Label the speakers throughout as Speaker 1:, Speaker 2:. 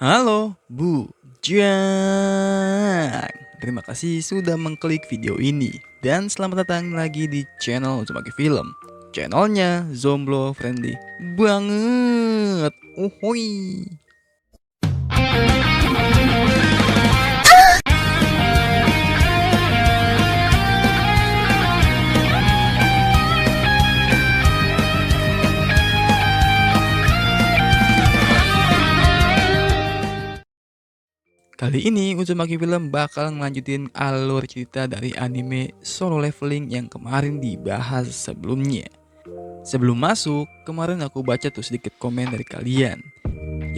Speaker 1: Halo, Bu Jang. Terima kasih sudah mengklik video ini. Dan selamat datang lagi di channel Uzumaki Film. Channelnya Zomblo Friendly banget. Uhuy. Kali ini Uzumaki Film bakal ngelanjutin alur cerita dari anime Solo Leveling yang kemarin dibahas sebelumnya. Sebelum masuk, kemarin aku baca tuh sedikit komen dari kalian,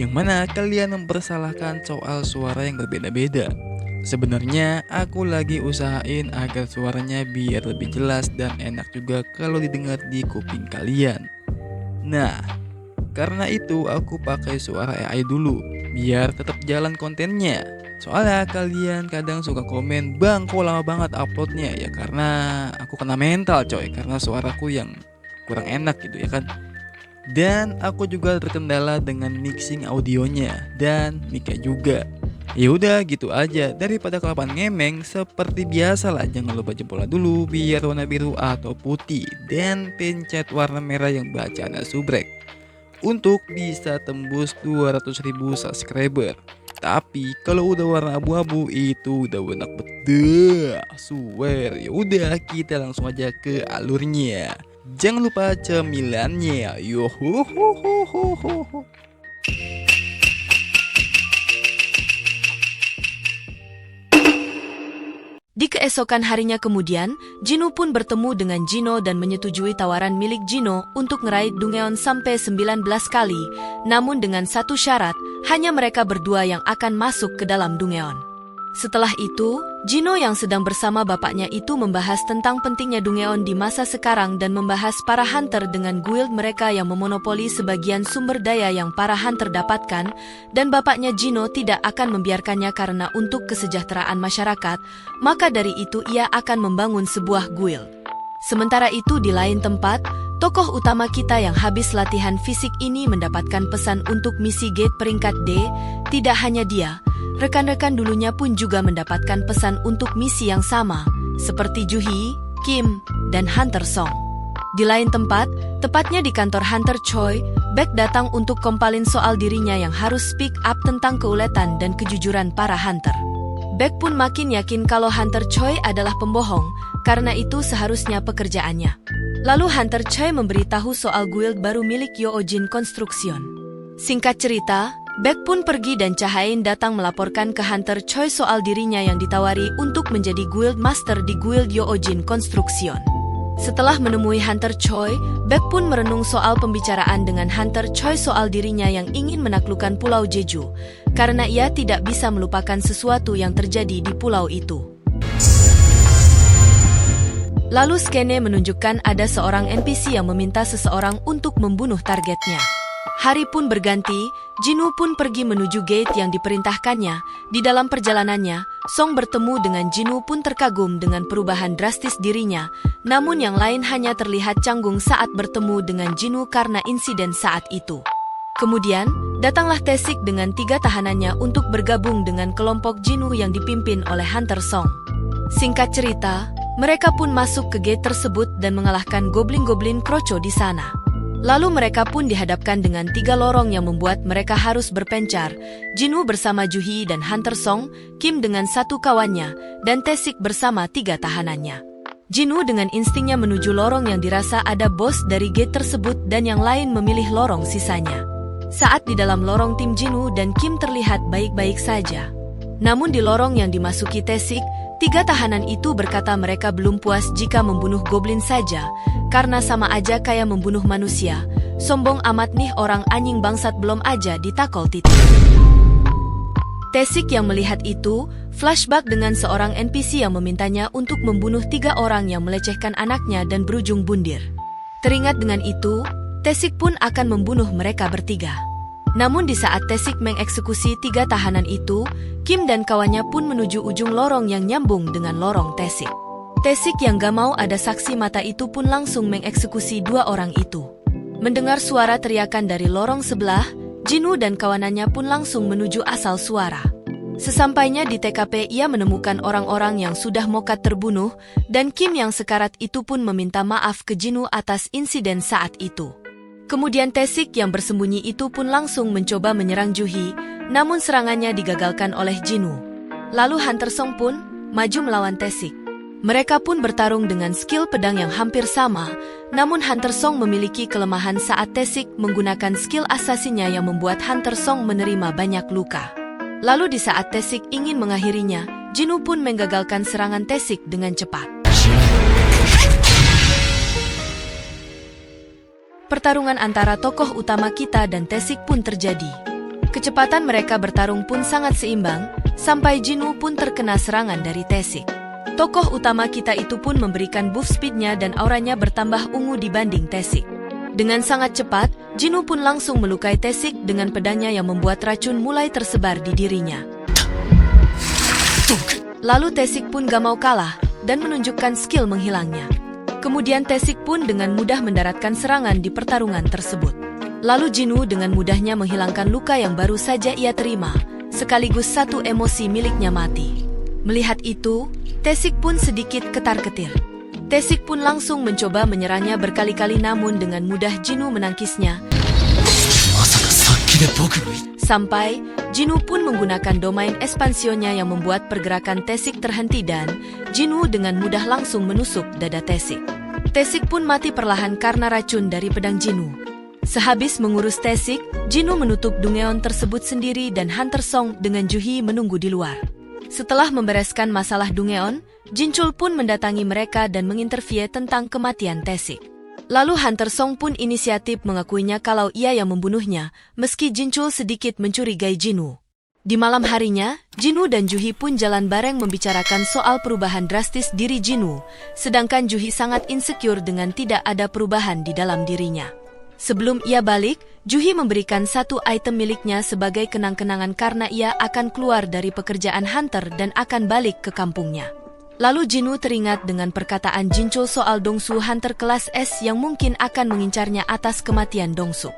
Speaker 1: yang mana kalian mempersalahkan soal suara yang berbeda-beda. Sebenarnya aku lagi usahain agar suaranya biar lebih jelas dan enak juga kalau didengar di kuping kalian. Nah, karena itu aku pakai suara AI dulu, biar tetap jalan kontennya. Soalnya kalian kadang suka komen, "Bang, kok lama banget uploadnya?" Ya karena aku kena mental coy, karena suaraku yang kurang enak gitu ya kan. Dan aku juga terkendala dengan mixing audionya dan mic-nya juga. Ya udah gitu aja, daripada kelapan ngemeng seperti biasa lah, jangan lupa jempolnya dulu biar warna biru atau putih dan pencet warna merah yang bacaan subrek untuk bisa tembus 200.000 subscriber. Tapi kalau udah warna abu-abu itu udah enak betul, swear. Ya udah kita langsung aja ke alurnya. Jangan lupa cemilannya. Yohohohoho.
Speaker 2: Di keesokan harinya kemudian, Jinu pun bertemu dengan Jino dan menyetujui tawaran milik Jino untuk ngeraih Dungeon sampai 19 kali, namun dengan satu syarat, hanya mereka berdua yang akan masuk ke dalam Dungeon. Setelah itu, Jino yang sedang bersama bapaknya itu membahas tentang pentingnya Dungeon di masa sekarang dan membahas para hunter dengan guild mereka yang memonopoli sebagian sumber daya yang para hunter dapatkan, dan bapaknya Jino tidak akan membiarkannya karena untuk kesejahteraan masyarakat, maka dari itu ia akan membangun sebuah guild. Sementara itu di lain tempat, tokoh utama kita yang habis latihan fisik ini mendapatkan pesan untuk misi gate peringkat D. Tidak hanya dia, rekan-rekan dulunya pun juga mendapatkan pesan untuk misi yang sama, seperti Juhi, Kim, dan Hunter Song. Di lain tempat, tepatnya di kantor Hunter Choi, Baek datang untuk kompalin soal dirinya yang harus speak up tentang keuletan dan kejujuran para hunter. Baek pun makin yakin kalau Hunter Choi adalah pembohong, karena itu seharusnya pekerjaannya. Lalu Hunter Choi memberitahu soal guild baru milik Yoojin Construction. Singkat cerita, Baek pun pergi dan Chahain datang melaporkan ke Hunter Choi soal dirinya yang ditawari untuk menjadi guild master di guild Yoojin Construction. Setelah menemui Hunter Choi, Baek pun merenung soal pembicaraan dengan Hunter Choi soal dirinya yang ingin menaklukkan Pulau Jeju, karena ia tidak bisa melupakan sesuatu yang terjadi di pulau itu. Lalu skene menunjukkan ada seorang NPC yang meminta seseorang untuk membunuh targetnya. Hari pun berganti, Jinu pun pergi menuju gate yang diperintahkannya. Di dalam perjalanannya, Song bertemu dengan Jinu pun terkagum dengan perubahan drastis dirinya, namun yang lain hanya terlihat canggung saat bertemu dengan Jinu karena insiden saat itu. Kemudian, datanglah Taesik dengan 3 tahanannya untuk bergabung dengan kelompok Jinu yang dipimpin oleh Hunter Song. Singkat cerita, mereka pun masuk ke gate tersebut dan mengalahkan goblin-goblin kroco di sana. Lalu mereka pun dihadapkan dengan 3 lorong yang membuat mereka harus berpencar. Jinu bersama Juhi dan Hunter Song, Kim dengan 1 kawannya, dan Taesik bersama 3 tahanannya. Jinu dengan instingnya menuju lorong yang dirasa ada bos dari gate tersebut dan yang lain memilih lorong sisanya. Saat di dalam lorong tim Jinu dan Kim terlihat baik-baik saja. Namun di lorong yang dimasuki Taesik, 3 tahanan itu berkata mereka belum puas jika membunuh goblin saja, karena sama aja kayak membunuh manusia. Sombong amat nih orang anjing bangsat belum aja ditakol titik. Taesik yang melihat itu, flashback dengan seorang NPC yang memintanya untuk membunuh 3 orang yang melecehkan anaknya dan berujung bundir. Teringat dengan itu, Taesik pun akan membunuh mereka bertiga. Namun di saat Taesik mengeksekusi 3 tahanan itu, Kim dan kawannya pun menuju ujung lorong yang nyambung dengan lorong Taesik. Taesik yang gak mau ada saksi mata itu pun langsung mengeksekusi 2 orang itu. Mendengar suara teriakan dari lorong sebelah, Jinu dan kawanannya pun langsung menuju asal suara. Sesampainya di TKP, ia menemukan orang-orang yang sudah mokat terbunuh, dan Kim yang sekarat itu pun meminta maaf ke Jinu atas insiden saat itu. Kemudian Tae-sik yang bersembunyi itu pun langsung mencoba menyerang Ju-hee, namun serangannya digagalkan oleh Jinu. Lalu Hunter Song pun maju melawan Tae-sik. Mereka pun bertarung dengan skill pedang yang hampir sama, namun Hunter Song memiliki kelemahan saat Tae-sik menggunakan skill asasinya yang membuat Hunter Song menerima banyak luka. Lalu di saat Tae-sik ingin mengakhirinya, Jinu pun menggagalkan serangan Tae-sik dengan cepat. Pertarungan antara tokoh utama kita dan Tae-sik pun terjadi. Kecepatan mereka bertarung pun sangat seimbang, sampai Jinu pun terkena serangan dari Tae-sik. Tokoh utama kita itu pun memberikan buff speednya dan auranya bertambah ungu dibanding Tae-sik. Dengan sangat cepat, Jinu pun langsung melukai Tae-sik dengan pedangnya yang membuat racun mulai tersebar di dirinya. Lalu Tae-sik pun gak mau kalah dan menunjukkan skill menghilangnya. Kemudian Tae-sik pun dengan mudah mendaratkan serangan di pertarungan tersebut. Lalu Jinu dengan mudahnya menghilangkan luka yang baru saja ia terima, sekaligus satu emosi miliknya mati. Melihat itu, Tae-sik pun sedikit ketar-ketir. Tae-sik pun langsung mencoba menyerangnya berkali-kali, namun dengan mudah Jinu menangkisnya. Sampai Jinu pun menggunakan domain ekspansionnya yang membuat pergerakan Tae-sik terhenti dan Jinu dengan mudah langsung menusuk dada Tae-sik. Tae-sik pun mati perlahan karena racun dari pedang Jinu. Sehabis mengurus Tae-sik, Jinu menutup Dungeon tersebut sendiri dan Hunter Song dengan Ju-hee menunggu di luar. Setelah membereskan masalah Dungeon, Jinchul pun mendatangi mereka dan menginterview tentang kematian Tae-sik. Lalu Hunter Song pun inisiatif mengakuinya kalau ia yang membunuhnya, meski Jinchul sedikit mencurigai Jinu. Di malam harinya, Jinu dan Ju-hee pun jalan bareng membicarakan soal perubahan drastis diri Jinu, sedangkan Ju-hee sangat insecure dengan tidak ada perubahan di dalam dirinya. Sebelum ia balik, Ju-hee memberikan satu item miliknya sebagai kenang-kenangan karena ia akan keluar dari pekerjaan hunter dan akan balik ke kampungnya. Lalu Jinu teringat dengan perkataan Jinchul soal Dongsu hunter kelas S yang mungkin akan mengincarnya atas kematian Dongsu.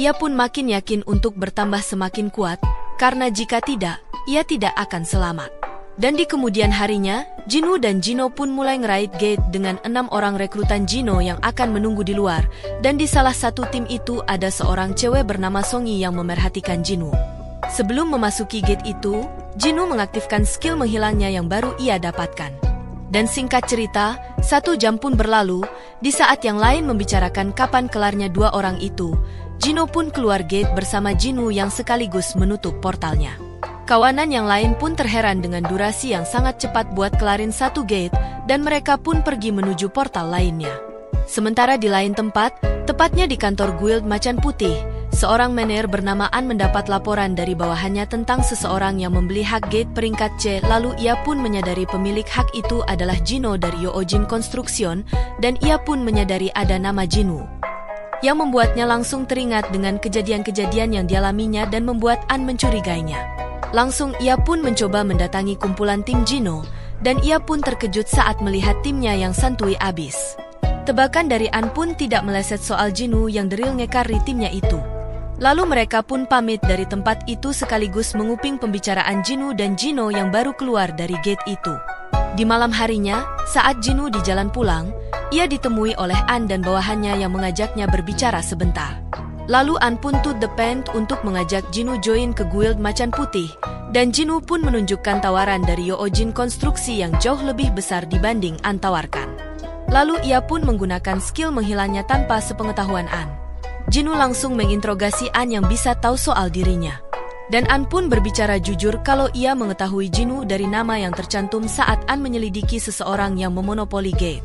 Speaker 2: Ia pun makin yakin untuk bertambah semakin kuat, karena jika tidak, ia tidak akan selamat. Dan di kemudian harinya, Jinu dan Jino pun mulai ngeraid gate dengan 6 orang rekrutan Jino yang akan menunggu di luar, dan di salah satu tim itu ada seorang cewek bernama Songi yang memerhatikan Jinu. Sebelum memasuki gate itu, Jinu mengaktifkan skill menghilangnya yang baru ia dapatkan. Dan singkat cerita, 1 jam pun berlalu, di saat yang lain membicarakan kapan kelarnya 2 orang itu, Jino pun keluar gate bersama Jinu yang sekaligus menutup portalnya. Kawanan yang lain pun terheran dengan durasi yang sangat cepat buat kelarin 1 gate, dan mereka pun pergi menuju portal lainnya. Sementara di lain tempat, tepatnya di kantor Guild Macan Putih, seorang manajer bernama An mendapat laporan dari bawahannya tentang seseorang yang membeli hak gate peringkat C, lalu ia pun menyadari pemilik hak itu adalah Jino dari Yoojin Construction, dan ia pun menyadari ada nama Jinu, yang membuatnya langsung teringat dengan kejadian-kejadian yang dialaminya dan membuat An mencurigainya. Langsung ia pun mencoba mendatangi kumpulan tim Jino, dan ia pun terkejut saat melihat timnya yang santuy abis. Tebakan dari An pun tidak meleset soal Jinu yang deril ngekari timnya itu. Lalu mereka pun pamit dari tempat itu sekaligus menguping pembicaraan Jinu dan Jino yang baru keluar dari gate itu. Di malam harinya, saat Jinu di jalan pulang, ia ditemui oleh An dan bawahannya yang mengajaknya berbicara sebentar. Lalu An pun to the point untuk mengajak Jinu join ke Guild Macan Putih, dan Jinu pun menunjukkan tawaran dari Yoojin Konstruksi yang jauh lebih besar dibanding An tawarkan. Lalu ia pun menggunakan skill menghilangnya tanpa sepengetahuan An. Jinu langsung menginterogasi An yang bisa tahu soal dirinya. Dan An pun berbicara jujur kalau ia mengetahui Jinu dari nama yang tercantum saat An menyelidiki seseorang yang memonopoli gate.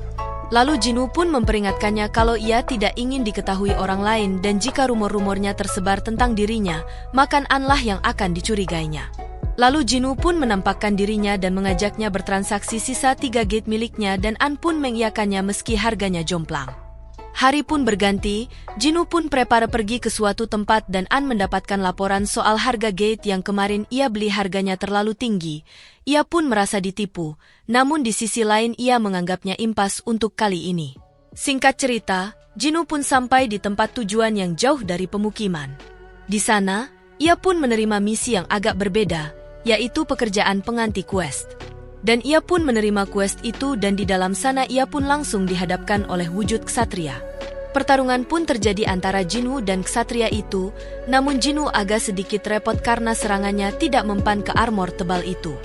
Speaker 2: Lalu Jinu pun memperingatkannya kalau ia tidak ingin diketahui orang lain dan jika rumor-rumornya tersebar tentang dirinya, maka An lah yang akan dicurigainya. Lalu Jinu pun menampakkan dirinya dan mengajaknya bertransaksi sisa 3 gate miliknya dan An pun mengiyakannya meski harganya jomplang. Hari pun berganti, Jinu pun prepare pergi ke suatu tempat dan An mendapatkan laporan soal harga gate yang kemarin ia beli harganya terlalu tinggi. Ia pun merasa ditipu, namun di sisi lain ia menganggapnya impas untuk kali ini. Singkat cerita, Jinu pun sampai di tempat tujuan yang jauh dari pemukiman. Di sana, ia pun menerima misi yang agak berbeda, yaitu pekerjaan penganti quest. Dan ia pun menerima quest itu dan di dalam sana ia pun langsung dihadapkan oleh wujud ksatria. Pertarungan pun terjadi antara Jinwoo dan ksatria itu, namun Jinwoo agak sedikit repot karena serangannya tidak mempan ke armor tebal itu.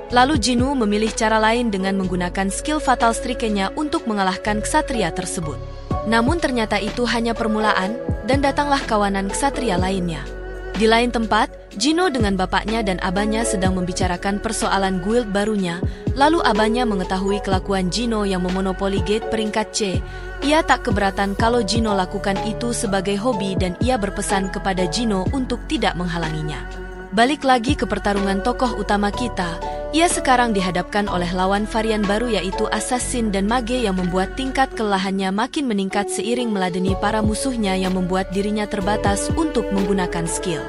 Speaker 2: Lalu Jinwoo memilih cara lain dengan menggunakan skill Fatal Strike-nya untuk mengalahkan ksatria tersebut. Namun ternyata itu hanya permulaan, dan datanglah kawanan ksatria lainnya. Di lain tempat, Jinwoo dengan bapaknya dan abahnya sedang membicarakan persoalan guild barunya, lalu abahnya mengetahui kelakuan Jinwoo yang memonopoli gate peringkat C. Ia tak keberatan kalau Jinwoo lakukan itu sebagai hobi dan ia berpesan kepada Jinwoo untuk tidak menghalanginya. Balik lagi ke pertarungan tokoh utama kita, ia sekarang dihadapkan oleh lawan varian baru yaitu assassin dan mage yang membuat tingkat kelelahannya makin meningkat seiring meladeni para musuhnya yang membuat dirinya terbatas untuk menggunakan skill.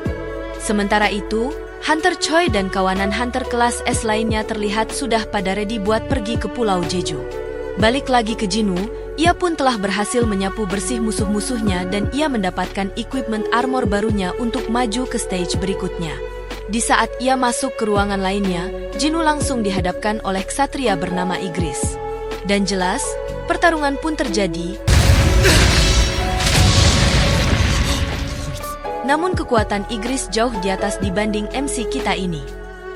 Speaker 2: Sementara itu, Hunter Choi dan kawanan Hunter kelas S lainnya terlihat sudah pada ready buat pergi ke Pulau Jeju. Balik lagi ke Jinwoo, ia pun telah berhasil menyapu bersih musuh-musuhnya dan ia mendapatkan equipment armor barunya untuk maju ke stage berikutnya. Di saat ia masuk ke ruangan lainnya, Jinwoo langsung dihadapkan oleh ksatria bernama Igris. Dan jelas, pertarungan pun terjadi. Namun kekuatan Igris jauh di atas dibanding MC kita ini.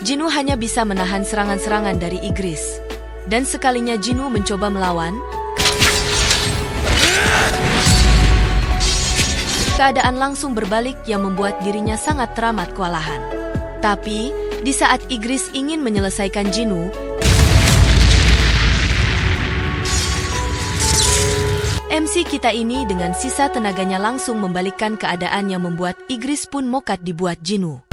Speaker 2: Jinwoo hanya bisa menahan serangan-serangan dari Igris. Dan sekalinya Jinwoo mencoba melawan, keadaan langsung berbalik yang membuat dirinya sangat teramat kewalahan. Tapi, di saat Igris ingin menyelesaikan Jinwoo, MC kita ini dengan sisa tenaganya langsung membalikkan keadaan yang membuat Igris pun mokat dibuat Jinwoo.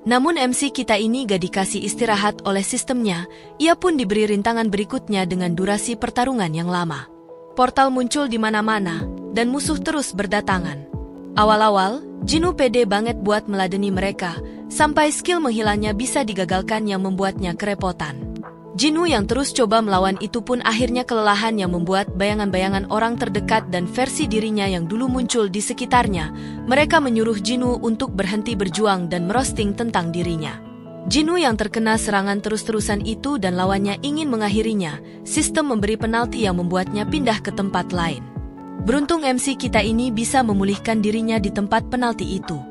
Speaker 2: Namun MC kita ini gak dikasih istirahat oleh sistemnya, ia pun diberi rintangan berikutnya dengan durasi pertarungan yang lama. Portal muncul di mana-mana, dan musuh terus berdatangan. Awal-awal, Jinwoo pede banget buat meladeni mereka, sampai skill menghilangnya bisa digagalkan yang membuatnya kerepotan. Jinwoo yang terus coba melawan itu pun akhirnya kelelahan yang membuat bayangan-bayangan orang terdekat dan versi dirinya yang dulu muncul di sekitarnya. Mereka menyuruh Jinwoo untuk berhenti berjuang dan merosting tentang dirinya. Jinwoo yang terkena serangan terus-terusan itu dan lawannya ingin mengakhirinya, sistem memberi penalti yang membuatnya pindah ke tempat lain. Beruntung MC kita ini bisa memulihkan dirinya di tempat penalti itu.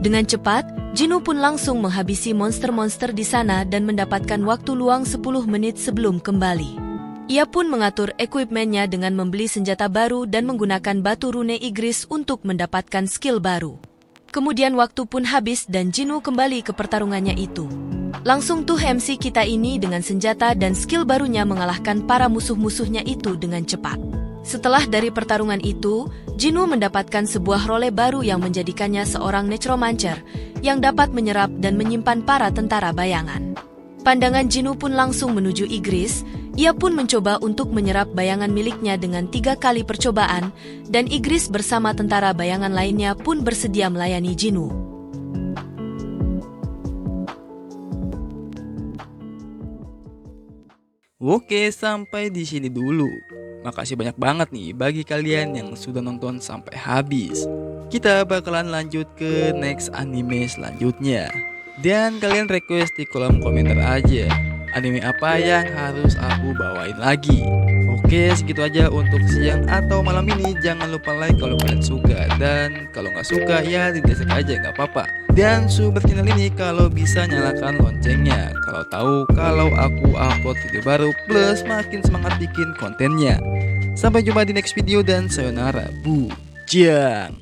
Speaker 2: Dengan cepat, Jinwoo pun langsung menghabisi monster-monster di sana dan mendapatkan waktu luang 10 menit sebelum kembali. Ia pun mengatur equipment-nya dengan membeli senjata baru dan menggunakan batu rune Igris untuk mendapatkan skill baru. Kemudian waktu pun habis dan Jinwoo kembali ke pertarungannya itu. Langsung tuh MC kita ini dengan senjata dan skill barunya mengalahkan para musuh-musuhnya itu dengan cepat. Setelah dari pertarungan itu, Jinwoo mendapatkan sebuah role baru yang menjadikannya seorang necromancer yang dapat menyerap dan menyimpan para tentara bayangan. Pandangan Jinwoo pun langsung menuju Igris. Ia pun mencoba untuk menyerap bayangan miliknya dengan 3 kali percobaan, dan Igris bersama tentara bayangan lainnya pun bersedia melayani Jinwoo.
Speaker 1: Oke, sampai di sini dulu. Makasih banyak banget nih bagi kalian yang sudah nonton sampai habis. Kita bakalan lanjut ke next anime selanjutnya. Dan kalian request di kolom komentar aja, anime apa yang harus aku bawain lagi. Oke, segitu aja untuk siang atau malam ini. Jangan lupa like kalau kalian suka, dan kalau nggak suka ya dislike aja, nggak apa-apa. Dan support channel ini kalau bisa nyalakan loncengnya, kalau tahu kalau aku upload video baru, plus makin semangat bikin kontennya. Sampai jumpa di next video dan sayonara, bujang.